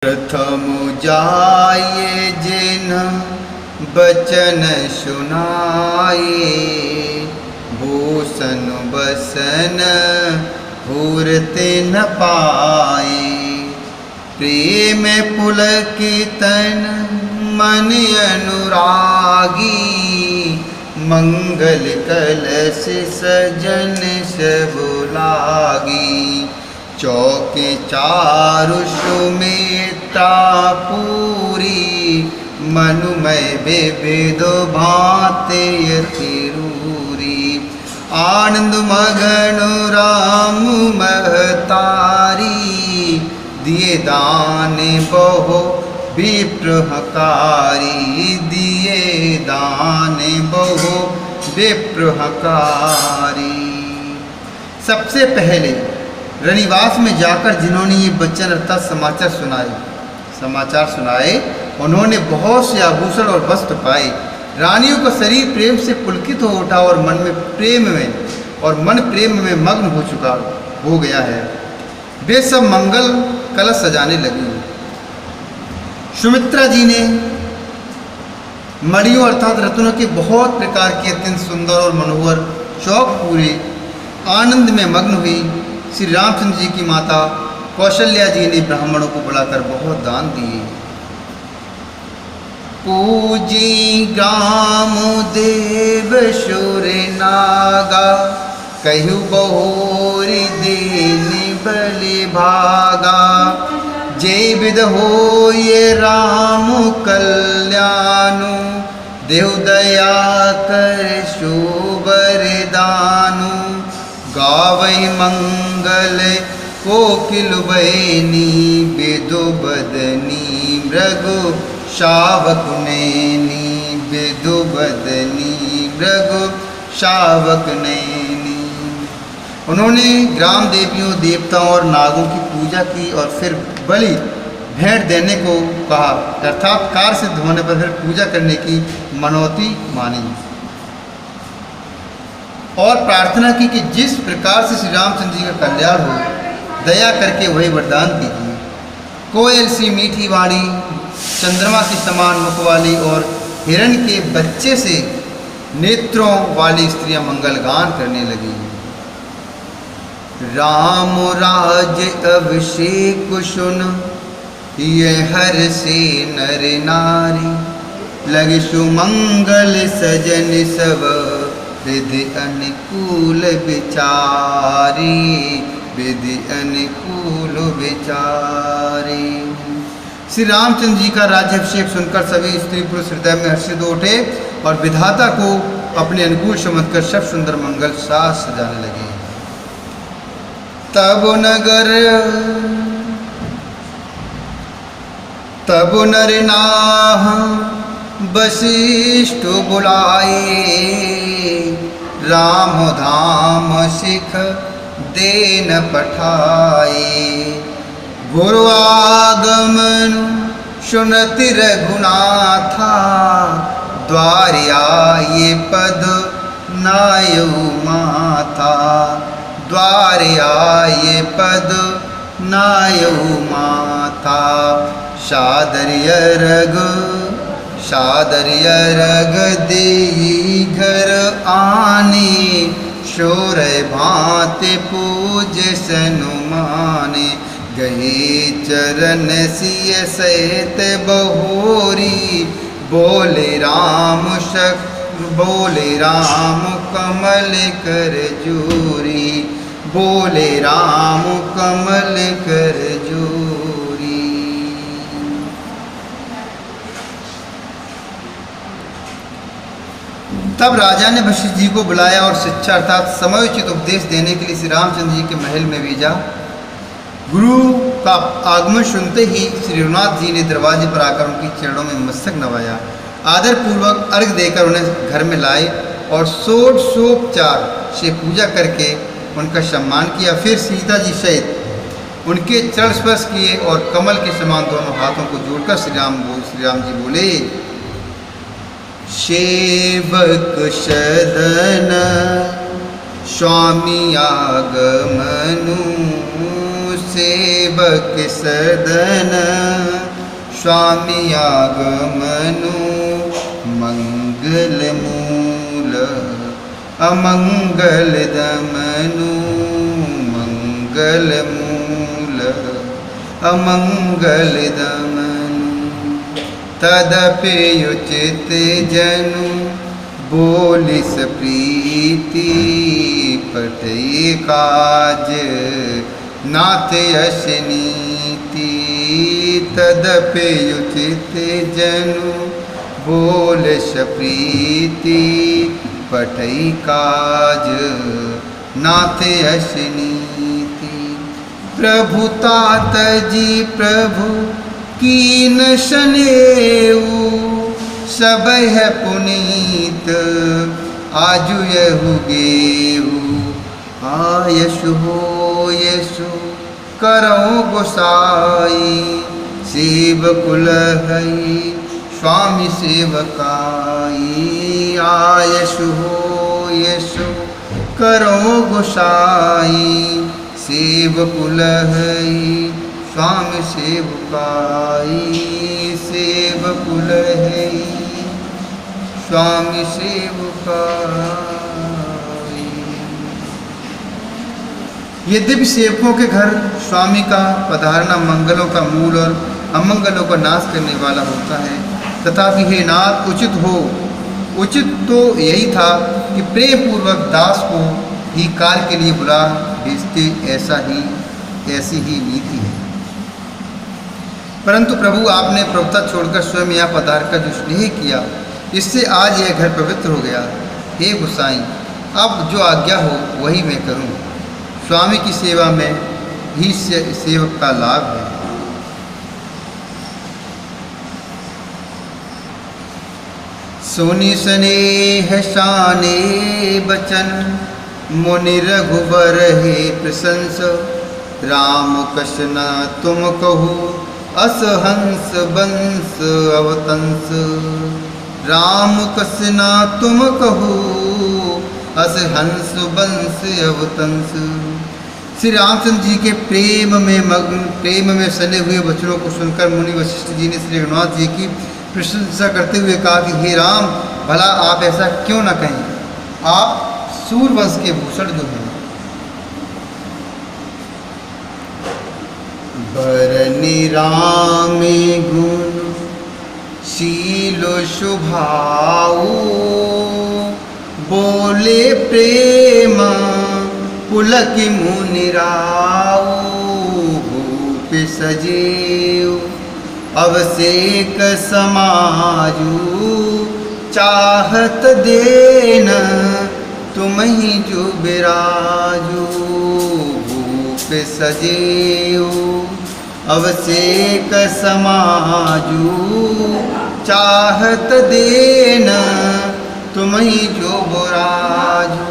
प्रथम जाये जिन बचन सुनाए, भूषण बसन भूरते न पाए। प्रेम पुलकितन मन अनुरागी, मंगल कलश सजन सब लागी। चौके चारु सुमित्रा पूरी, मनुमय विविध भांति यतिरूरी। आनंद मगन राम महतारी, दिए दान बहु विप्रहकारी। दिए दान बहु विप्रहकारी। सबसे पहले रनिवास में जाकर जिन्होंने ये वचन अर्थात समाचार सुनाए, उन्होंने बहुत से आभूषण और वस्त्र पाए। रानियों का शरीर प्रेम से पुलकित हो उठा और मन प्रेम में मग्न हो गया है। वे सब मंगल कलश सजाने लगी। सुमित्रा जी ने मणियों अर्थात रत्नों के बहुत प्रकार के अत्यंत सुंदर और मनोहर शौक पूरे आनंद में मग्न हुई। श्री रामचंद्र जी की माता कौशल्या जी ने ब्राह्मणों को बुलाकर बहुत दान दिए। पूजी ग्राम देव सुर नागा, कहु बहुरी दीन बलि भागा। जय विद हो ये राम कल्याणु, देव दया कर सुबरदानु। गावै मंगल कोकिल बहनी, विदु बदनी मृगु शावक नैनी। विदु बदनी मृगु शावक नैनी। उन्होंने ग्राम देवियों देवताओं और नागों की पूजा की और फिर बलि भेंट देने को कहा, अर्थात कार्य सिद्ध होने पर फिर पूजा करने की मनौती मानी और प्रार्थना की कि जिस प्रकार से श्री रामचंद्र जी का कल्याण हो, दया करके वही वरदान कीजिए। कोयल सी मीठी वाणी, चंद्रमा के समान मुख वाली और हिरण के बच्चे से नेत्रों वाली स्त्रियां मंगल गान करने लगी। राम राज अभिषेक सुन, ये हर से नर नारी। लगे सुमंगल सजन सब, विधि अनुकूल विचारी। विधि अनुकूल विचारी। श्री रामचंद्र जी का राज्याभिषेक सुनकर सभी स्त्री पुरुष हृदय में हर्षित उठे और विधाता को अपने अनुकूल समझकर सब सुंदर मंगल साज सजाने लगे। तब नर नाह वशिष्ठ बुलाए, राम धाम सिख देन पठाए। गुरु आगमन सुनति रघुनाथा, द्वार आए पद नायु माथा। द्वार आए पद नायु माथा। सादर्य रग देई घर आने, शोर भांति पूज सनुमाने। गए चरण सिय सहित बहोरी, बोले राम कमल कर जोरी। बोले राम कमल कर जोरी। तब राजा ने वशिष्ठ जी को बुलाया और शिक्षा अर्थात समयोचित उपदेश देने के लिए श्री रामचंद्र जी के महल में भेजा। गुरु का आगमन सुनते ही श्री रघुनाथ जी ने दरवाजे पर आकर उनके चरणों में मस्तक नवाया। आदर पूर्वक अर्घ देकर उन्हें घर में लाए और षोडशोपचार से पूजा करके उनका सम्मान किया। फिर सीता जी सहित उनके चरण स्पर्श किए और कमल के समान दोनों हाथों को जोड़कर श्री राम जी बोले, सेवक सदन स्वामी आगमनु सेवक सदन, स्वामी आगमनु मंगल मूल, अमंगल दमनु मंगल मूल, अमंगल दमनु। तदपि उचित जनु बोलिस प्रीति, पठई काज नाथ यश नीति। तदपि उचित जनु बोलिस प्रीति, पठई काज नाथ यश नीति। प्रभु तात जी प्रभु कीन शनेऊ, सब है पुनीत आजु यहु गेऊ। आयशु हो यशु करो गोसाई, सेव कुल हई स्वामी सेवकाई। आयशु हो यशु करो गोसाई, सेव कुल हई स्वामी सेवकाई। सेव कुल है स्वामी सेवकाई। यद्यपि सेवकों के घर स्वामी का पधारना मंगलों का मूल और अमंगलों का नाश करने वाला होता है, तथापि हे नाथ उचित तो यही था कि प्रेम पूर्वक दास को ही कार्य के लिए बुला भेजते, ऐसी ही नीति है। परंतु प्रभु आपने प्रभुता छोड़कर स्वयं यहाँ पधार कर जो स्नेह किया, इससे आज यह घर पवित्र हो गया। हे गोसाई, अब जो आज्ञा हो वही मैं करूं। स्वामी की सेवा में ही सेवक का लाभ है। सुनि स्नेह शाने बचन, मुनि रघुबर हे प्रशंस। राम कशन तुम कहू, अस हंस बंस अवतंस। राम कसना तुम कहो, अस हंस बंस अवतंस। श्री रामचंद्र जी के प्रेम में सने हुए वचनों को सुनकर मुनि वशिष्ठ जी ने श्री रघुनाथ जी की प्रशंसा करते हुए कहा कि हे राम, भला आप ऐसा क्यों न कहें, आप सूरवंश के भूषण जो हैं। बरनि रामे गुण शील शुभाऊ, बोले प्रेम पुलक मुनि राऊ। भूप सजेऊ अवसेक समाजू, चाहत देन तुम ही जो बिराजू। भूप सजेऊ अवसेक समाजू, चाहत देन तुम ही जो बिराजू।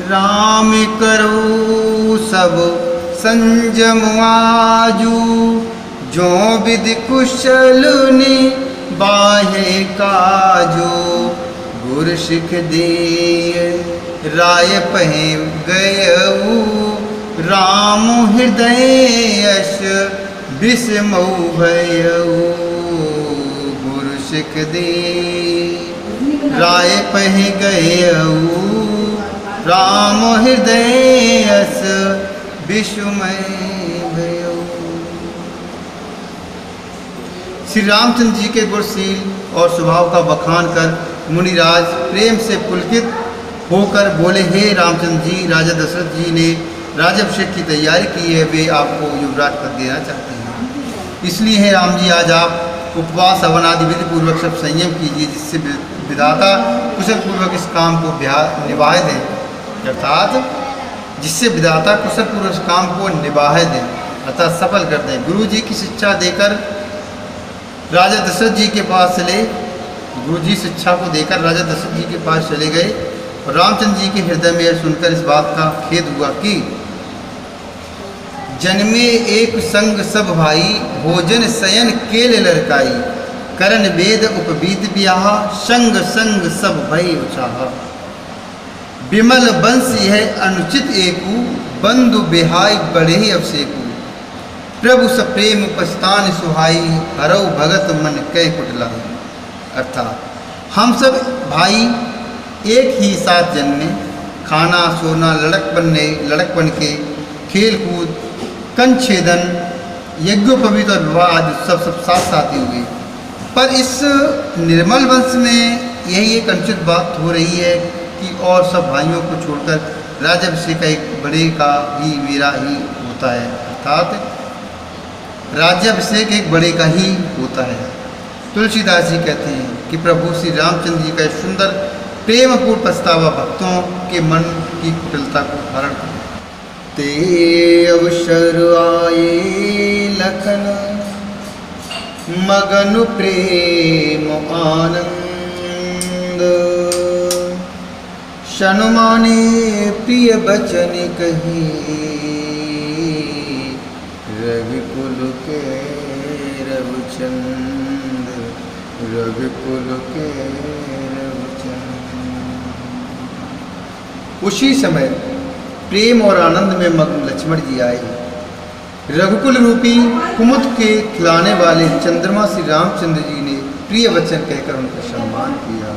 राम करो सब संजम आजू, जो विधि कुशल ने बाहे काजू। गुर सिख दे राय पहे गयऊ, राम हृदय यश विस्मऊ भयऊ। गुर सिख दे राय पहे गयऊ, राम हृदय यश विस्मय भयऊ। श्री रामचंद्र जी के गुणशील और स्वभाव का बखान कर मुनिराज प्रेम से पुलकित होकर बोले, हे रामचंद्र जी, राजा दशरथ जी ने राजाभिषेक की तैयारी की है, वे आपको युवराज पद देना चाहते हैं। इसलिए हे राम जी, आज आप उपवास हवन आदि विधि पूर्वक सब संयम कीजिए, जिससे विधाता कुशल पूर्वक इस काम को निभाए दें, अर्थात जिससे विधाता कुशल पूर्वक इस काम को निभाए दें, अर्थात सफल कर दें। गुरु जी की शिक्षा देकर राजा दशरथ जी के पास चले, गुरु जी शिक्षा को देकर राजा दशरथ जी के पास चले गए और रामचंद्र जी के हृदय में यह सुनकर इस बात का खेद हुआ कि जन्मे एक संग सब भाई, भोजन शयन केल लड़काई। करण वेद उपवीत ब्याह, संग संग सब भय उछाहा। विमल वंश यह अनुचित एकू, बंधु बिहाय बड़े ही अवसेकू। प्रभु सप्रेम उपस्थान सुहाई, हरऊ भगत मन कै कुटलाई। अर्थात हम सब भाई एक ही साथ जन्मे, खाना सोना लड़कपन के खेल कूद कंछेदन यज्ञोपवीत और विवाह आदि सब साथ साथ ही हुए। पर इस निर्मल वंश में यही एक अनुचित बात हो रही है कि और सब भाइयों को छोड़कर राज्याभिषेक का एक बड़े का ही मेरा ही होता है। अर्थात राज्याभिषेक एक बड़े का ही होता है। तुलसीदास जी कहते हैं कि प्रभु श्री रामचंद्र जी का सुंदर प्रेमपूर्ण पछतावा भक्तों के मन की कुटिलता को हरण करे। ते अवसर आए लखन मगन प्रेम आनंद, शनुमाने प्रिय बचन कही, रविकुल के रविचंद, रविकुल के रविचंद। उसी समय प्रेम और आनंद में मग्न लक्ष्मण जी आए। रघुकुल रूपी कुमुद के खिलाने वाले चंद्रमा श्री रामचंद्र जी ने प्रिय वचन कहकर उनका सम्मान किया।